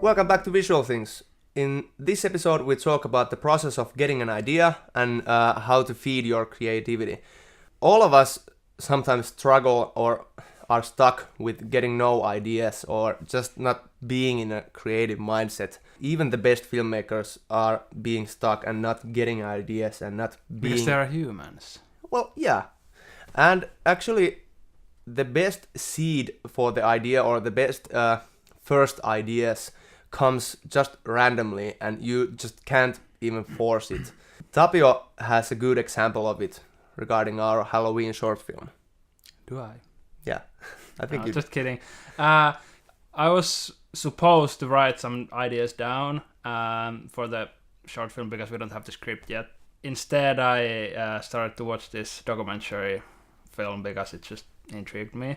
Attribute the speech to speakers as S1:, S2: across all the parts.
S1: Welcome back to Visual Things. In this episode we talk about the process of getting an idea and how to feed your creativity. All of us sometimes struggle or are stuck with getting no ideas or just not being in a creative mindset. Even the best filmmakers are being stuck and not getting ideas and not being...
S2: Because they are humans.
S1: Well, yeah. And actually the best seed for the idea or the best first ideas comes just randomly and you just can't even force it. Tapio has a good example of it regarding our Halloween short film.
S2: Do I?
S1: Yeah, I think
S2: no, just kidding. I was supposed to write some ideas down for the short film because we don't have the script yet. Instead, I started to watch this documentary film because it just intrigued me.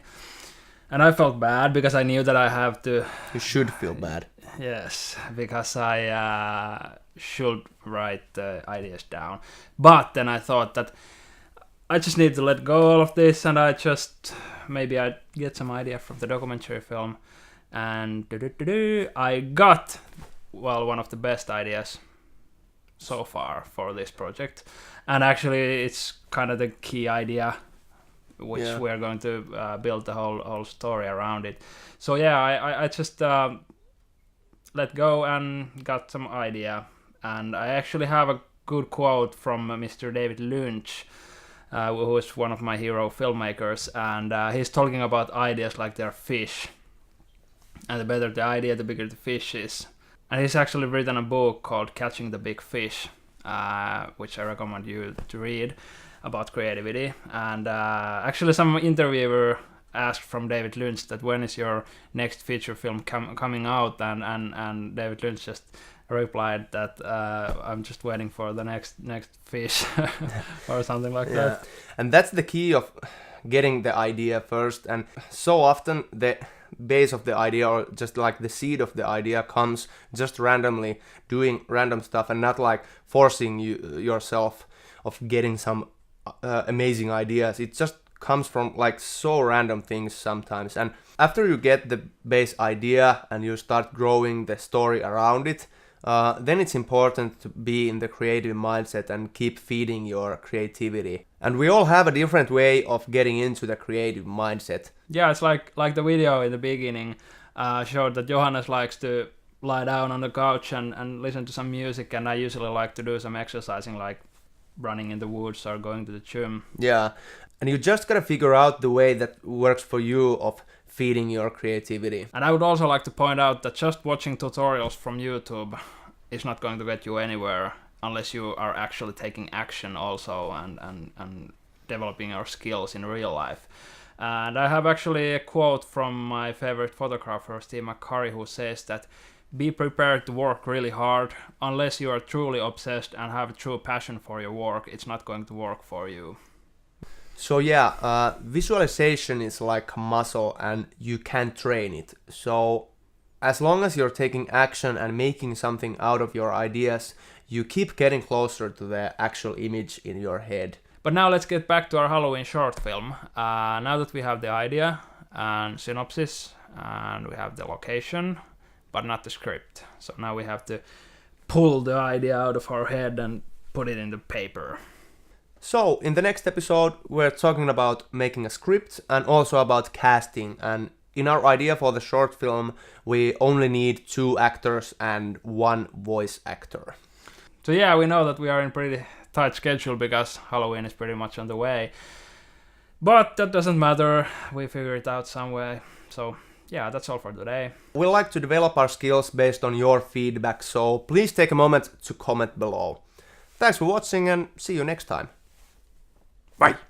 S2: And I felt bad because I knew that I have to...
S1: You should feel bad.
S2: Yes, because I should write the ideas down. But then I thought that I just need to let go all of this and maybe I'd get some idea from the documentary film. And I got, one of the best ideas so far for this project. And actually it's kind of the key idea which we're going to build the whole story around it. So yeah, I just let go and got some idea. And I actually have a good quote from Mr. David Lynch, who is one of my hero filmmakers. And he's talking about ideas like they're fish. And the better the idea, the bigger the fish is. And he's actually written a book called Catching the Big Fish, which I recommend you to read, about creativity. And actually some interviewer asked from David Lynch that when is your next feature film coming out, and David Lynch just replied that I'm just waiting for the next fish or something like that.
S1: And that's the key of getting the idea first. And so often the base of the idea or just like the seed of the idea comes just randomly doing random stuff and not like forcing yourself of getting some amazing ideas. It just comes from like so random things sometimes. And after you get the base idea and you start growing the story around it, then it's important to be in the creative mindset and keep feeding your creativity. And we all have a different way of getting into the creative mindset.
S2: Yeah, it's like the video in the beginning showed that Johannes likes to lie down on the couch and listen to some music, and I usually like to do some exercising like running in the woods or going to the gym.
S1: Yeah, and you just gotta figure out the way that works for you of feeding your creativity.
S2: And I would also like to point out that just watching tutorials from YouTube is not going to get you anywhere unless you are actually taking action also and developing your skills in real life. And I have actually a quote from my favorite photographer, Steve McCurry, who says that be prepared to work really hard. Unless you are truly obsessed and have a true passion for your work, it's not going to work for you.
S1: So yeah, visualization is like a muscle and you can train it. So as long as you're taking action and making something out of your ideas, you keep getting closer to the actual image in your head.
S2: But now let's get back to our Halloween short film. Now that we have the idea and synopsis and we have the location, but not the script. So now we have to pull the idea out of our head and put it into paper.
S1: So in the next episode we're talking about making a script and also about casting. And in our idea for the short film we only need 2 actors and 1 voice actor.
S2: So yeah, we know that we are in pretty tight schedule because Halloween is pretty much on the way. But that doesn't matter. We figure it out some way. So yeah, that's all for today.
S1: We like to develop our skills based on your feedback, so please take a moment to comment below. Thanks for watching and see you next time. Bye!